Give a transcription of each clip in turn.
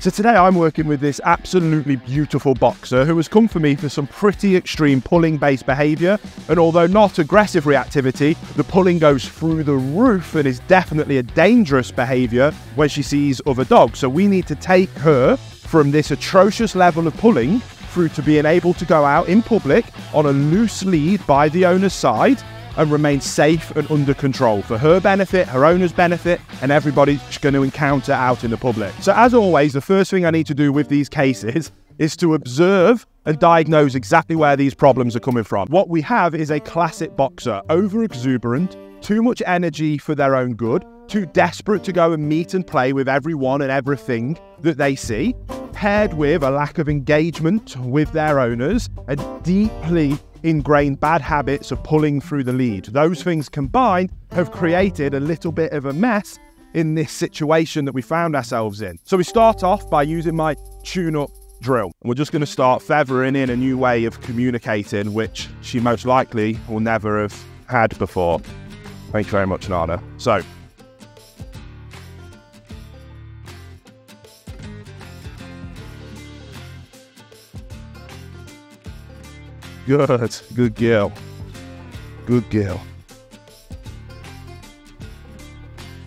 So today I'm working with this absolutely beautiful boxer who has come for me for some pretty extreme pulling based behaviour, and although not aggressive reactivity, the pulling goes through the roof and is definitely a dangerous behaviour when she sees other dogs. So we need to take her from this atrocious level of pulling through to being able to go out in public on a loose lead by the owner's side and remain safe and under control for her benefit, her owner's benefit, and everybody she's going to encounter out in the public. So as always, the first thing I need to do with these cases is to observe and diagnose exactly where these problems are coming from. What we have is a classic boxer, over-exuberant, too much energy for their own good, too desperate to go and meet and play with everyone and everything that they see, paired with a lack of engagement with their owners, and deeply ingrained bad habits of pulling through the lead. Those things combined have created a little bit of a mess in this situation that we found ourselves in. So we start off by using my tune-up drill. And we're just going to start feathering in a new way of communicating, which she most likely will never have had before. Thank you very much, Nana. So, good girl. Good girl.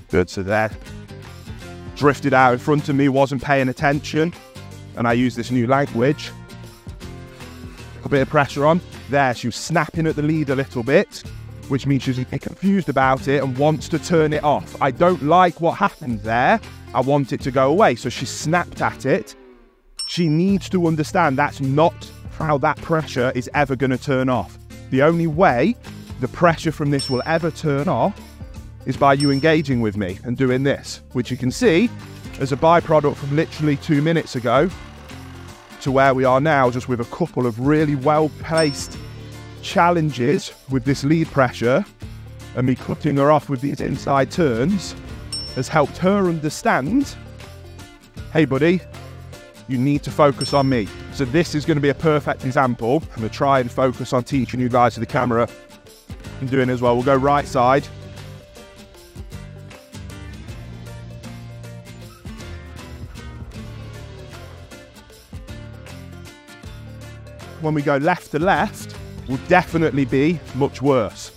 Good, so there. Drifted out in front of me, wasn't paying attention, and I used this new language. A bit of pressure on. There, she was snapping at the lead a little bit, which means she's confused about it and wants to turn it off. I don't like what happened there. I want it to go away, so she snapped at it. She needs to understand that's not how that pressure is ever going to turn off. The only way the pressure from this will ever turn off is by you engaging with me and doing this, which you can see as a byproduct from literally 2 minutes ago to where we are now, just with a couple of really well-placed challenges with this lead pressure, and me cutting her off with these inside turns has helped her understand, hey buddy, you need to focus on me. So this is going to be a perfect example. I'm going to try and focus on teaching you guys to the camera and doing it as well. We'll go right side. When we go left to left, will definitely be much worse.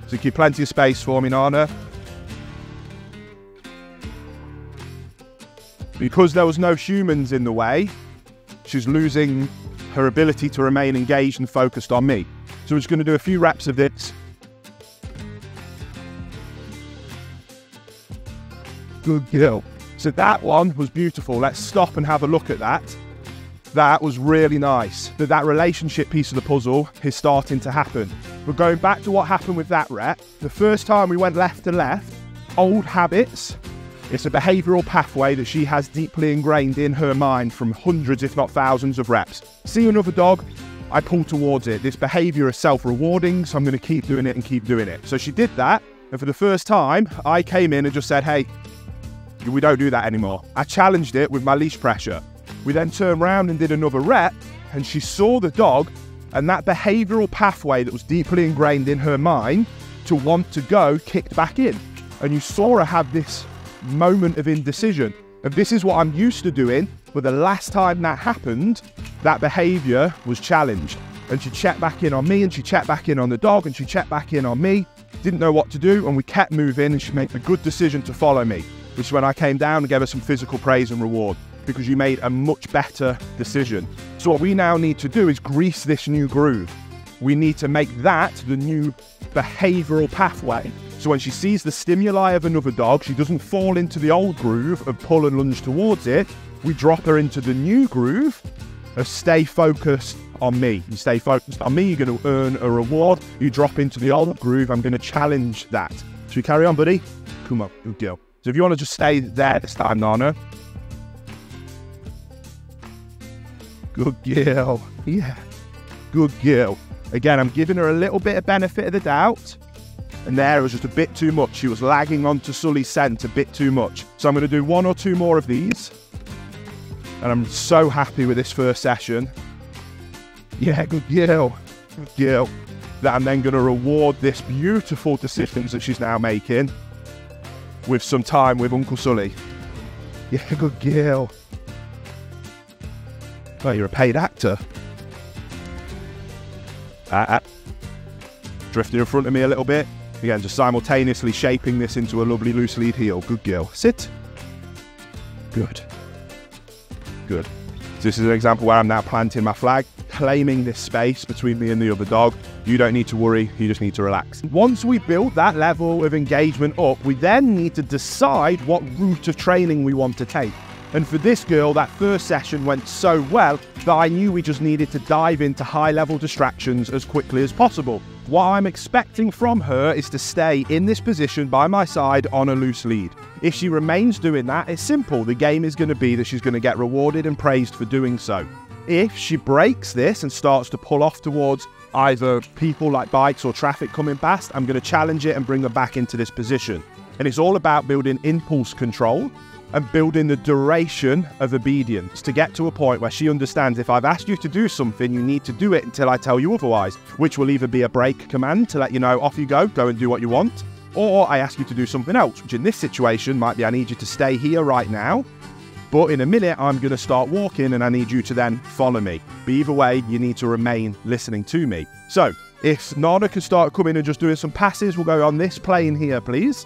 So keep plenty of space for me, Nana. Because there was no humans in the way, she's losing her ability to remain engaged and focused on me. So we're just going to do a few reps of this. Good girl. So that one was beautiful. Let's stop and have a look at that. That was really nice. That relationship piece of the puzzle is starting to happen. But going back to what happened with that rep, the first time we went left to left, old habits, it's a behavioural pathway that she has deeply ingrained in her mind from hundreds, if not thousands of reps. See another dog, I pull towards it. This behaviour is self-rewarding, so I'm going to keep doing it and keep doing it. So she did that, and for the first time, I came in and just said, hey, we don't do that anymore. I challenged it with my leash pressure. We then turned around and did another rep, and she saw the dog, and that behavioural pathway that was deeply ingrained in her mind to want to go kicked back in. And you saw her have this moment of indecision. And this is what I'm used to doing, but the last time that happened, that behaviour was challenged. And she checked back in on me, and she checked back in on the dog, and she checked back in on me. Didn't know what to do, and we kept moving, and she made the good decision to follow me, which is when I came down and gave her some physical praise and reward, because you made a much better decision. So what we now need to do is grease this new groove. We need to make that the new behavioural pathway. So when she sees the stimuli of another dog, she doesn't fall into the old groove of pull and lunge towards it. We drop her into the new groove of stay focused on me. You stay focused on me, you're going to earn a reward. You drop into the old groove, I'm going to challenge that. Should we carry on, buddy? Come on, good girl. So if you want to just stay there this time, Nana. Good girl. Yeah, good girl. Again, I'm giving her a little bit of benefit of the doubt. And there it was just a bit too much. She was lagging onto Sully's scent a bit too much. So I'm going to do 1 or 2 more of these. And I'm so happy with this first session. Yeah, good girl. Good girl. That I'm then going to reward this beautiful decisions that she's now making with some time with Uncle Sully. Yeah, good girl. Oh, you're a paid actor. Drifting in front of me a little bit. Again, just simultaneously shaping this into a lovely loose lead heel. Good girl. Sit. Good. Good. So this is an example where I'm now planting my flag, claiming this space between me and the other dog. You don't need to worry, you just need to relax. Once we build that level of engagement up, we then need to decide what route of training we want to take. And for this girl, that first session went so well that I knew we just needed to dive into high-level distractions as quickly as possible. What I'm expecting from her is to stay in this position by my side on a loose lead. If she remains doing that, it's simple. The game is going to be that she's going to get rewarded and praised for doing so. If she breaks this and starts to pull off towards either people like bikes or traffic coming past, I'm going to challenge it and bring her back into this position. And it's all about building impulse control and building the duration of obedience to get to a point where she understands if I've asked you to do something, you need to do it until I tell you otherwise, which will either be a break command to let you know, off you go and do what you want, or I ask you to do something else, which in this situation might be I need you to stay here right now, but in a minute I'm going to start walking and I need you to then follow me. But either way, you need to remain listening to me. So if Nana can start coming and just doing some passes, we'll go on this plane here, please.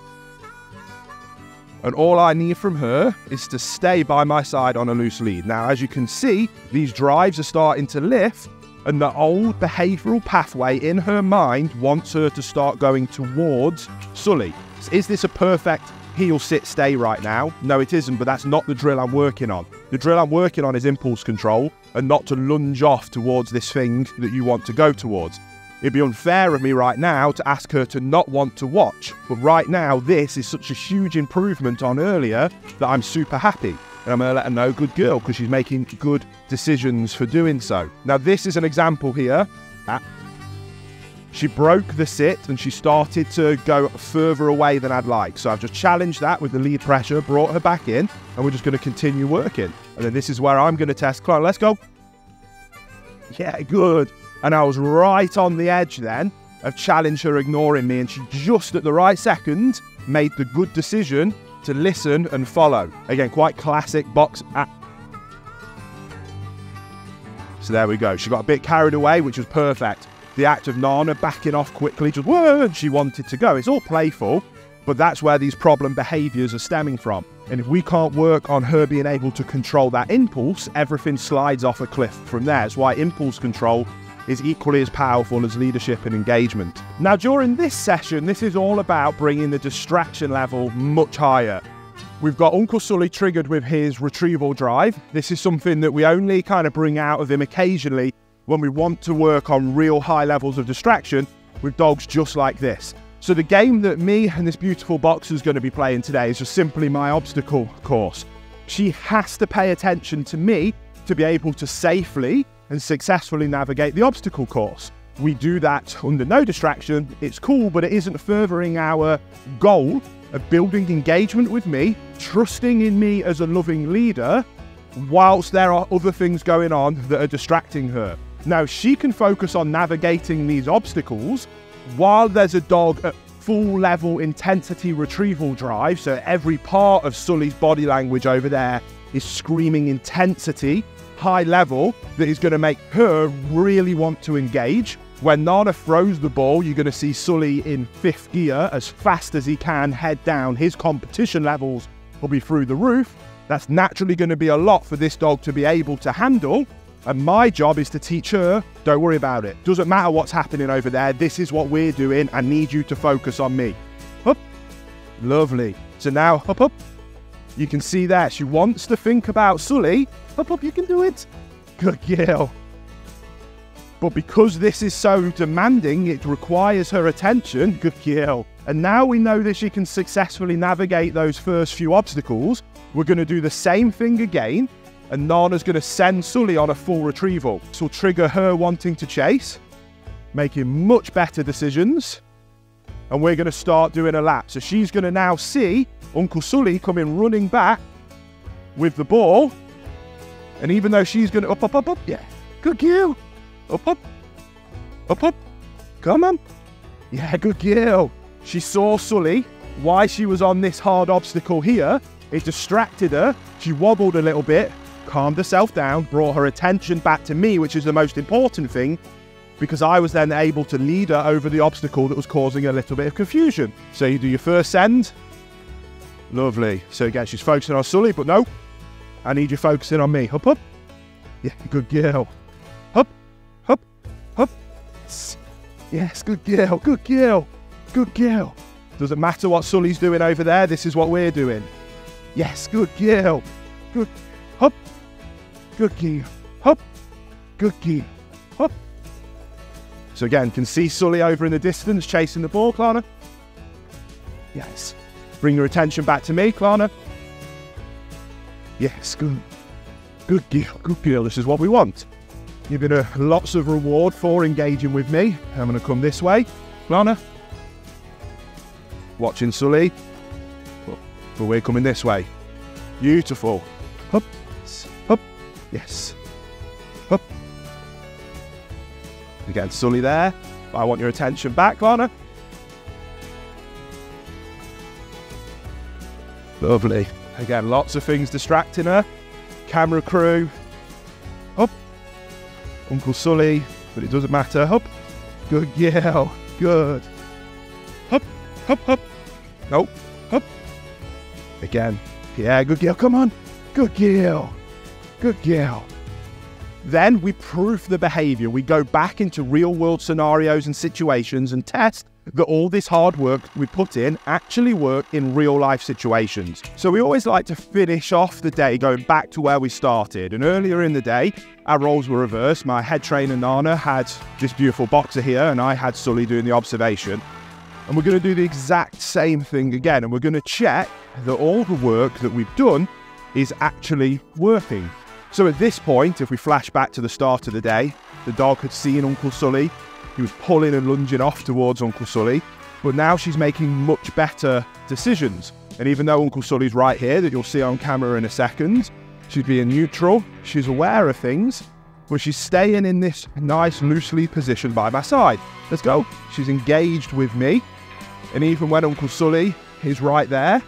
And all I need from her is to stay by my side on a loose lead. Now, as you can see, these drives are starting to lift, and the old behavioural pathway in her mind wants her to start going towards Sully. Is this a perfect heel, sit, stay right now? No, it isn't, but that's not the drill I'm working on. The drill I'm working on is impulse control, and not to lunge off towards this thing that you want to go towards. It'd be unfair of me right now to ask her to not want to watch, but right now this is such a huge improvement on earlier that I'm super happy. And I'm going to let her know, good girl, because she's making good decisions for doing so. Now this is an example here. She broke the sit and she started to go further away than I'd like. So I've just challenged that with the lead pressure, brought her back in, and we're just going to continue working. And then this is where I'm going to test. Come on, let's go. Yeah, good. And I was right on the edge then of challenge her ignoring me, and she just at the right second made the good decision to listen and follow. Again, quite classic box. So there we go. She got a bit carried away, which was perfect. The act of Nana backing off quickly, just whoa, and she wanted to go. It's all playful, but that's where these problem behaviours are stemming from. And if we can't work on her being able to control that impulse, everything slides off a cliff from there. That's why impulse control is equally as powerful as leadership and engagement. Now during this session, this is all about bringing the distraction level much higher. We've got Uncle Sully triggered with his retrieval drive. This is something that we only kind of bring out of him occasionally when we want to work on real high levels of distraction with dogs just like this. So the game that me and this beautiful boxer is going to be playing today is just simply my obstacle course. She has to pay attention to me to be able to safely and successfully navigate the obstacle course. We do that under no distraction. It's cool, but it isn't furthering our goal of building engagement with me, trusting in me as a loving leader, whilst there are other things going on that are distracting her. Now, she can focus on navigating these obstacles while there's a dog at full level intensity retrieval drive, so every part of Sully's body language over there is screaming intensity, high level, that is going to make her really want to engage. When Nana throws the ball, you're going to see Sully in 5th gear as fast as he can head down. His competition levels will be through the roof. That's naturally going to be a lot for this dog to be able to handle. And my job is to teach her, don't worry about it. Doesn't matter what's happening over there. This is what we're doing. I need you to focus on me. Up. Lovely. So now, up. You can see there, she wants to think about Sully. Up, you can do it. Good girl. But because this is so demanding, it requires her attention. Good girl. And now we know that she can successfully navigate those first few obstacles. We're going to do the same thing again. And Nana's going to send Sully on a full retrieval. This will trigger her wanting to chase, making much better decisions. And we're going to start doing a lap. So she's going to now see Uncle Sully coming running back with the ball. And even though she's going to up, yeah, good girl. Up. Come on. Yeah, good girl. She saw Sully while she was on this hard obstacle here. It distracted her. She wobbled a little bit. calmed herself down, brought her attention back to me, which is the most important thing, because I was then able to lead her over the obstacle that was causing a little bit of confusion. So you do your first send. Lovely. So again, she's focusing on Sully, but no, I need you focusing on me. Up, up. Yeah, good girl. Up, up, up. Yes, good girl, good girl, good girl. Doesn't matter what Sully's doing over there, this is what we're doing. Yes, good girl. Good. Up. Good girl. Up. Good girl. Up. So again, can see Sully over in the distance chasing the ball, Klarna. Yes. Bring your attention back to me, Klarna. Yes, good. Good girl, good girl. This is what we want. You've been lots of reward for engaging with me. I'm going to come this way, Klarna. Watching Sully. But we're coming this way. Beautiful. Up, up, yes. Up. Again, Sully there. I want your attention back, Klarna. Lovely. Again, lots of things distracting her. Camera crew. Up. Uncle Sully, but it doesn't matter. Up. Good girl. Good. Up, up, up. Nope. Up. Again. Yeah, good girl. Come on. Good girl. Good girl. Then we proof the behavior. We go back into real world scenarios and situations and test that all this hard work we put in actually work in real life situations. So we always like to finish off the day going back to where we started. And earlier in the day, our roles were reversed. My head trainer Nana had this beautiful boxer here and I had Sully doing the observation. And we're going to do the exact same thing again. And we're going to check that all the work that we've done is actually working. So at this point, if we flash back to the start of the day, the dog had seen Uncle Sully. He was pulling and lunging off towards Uncle Sully, but now she's making much better decisions. And even though Uncle Sully's right here, that you'll see on camera in a second, she's being neutral, she's aware of things, but she's staying in this nice loosely position by my side. Let's go. She's engaged with me. And even when Uncle Sully is right there,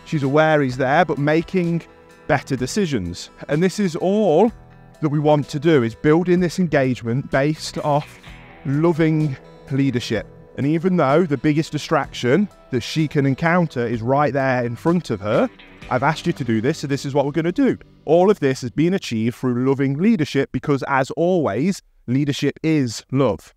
she's aware he's there, but making better decisions. And this is all that we want to do, is building this engagement based off loving leadership. And even though the biggest distraction that she can encounter is right there in front of her, I've asked you to do this, so this is what we're going to do. All of this has been achieved through loving leadership because, as always, leadership is love.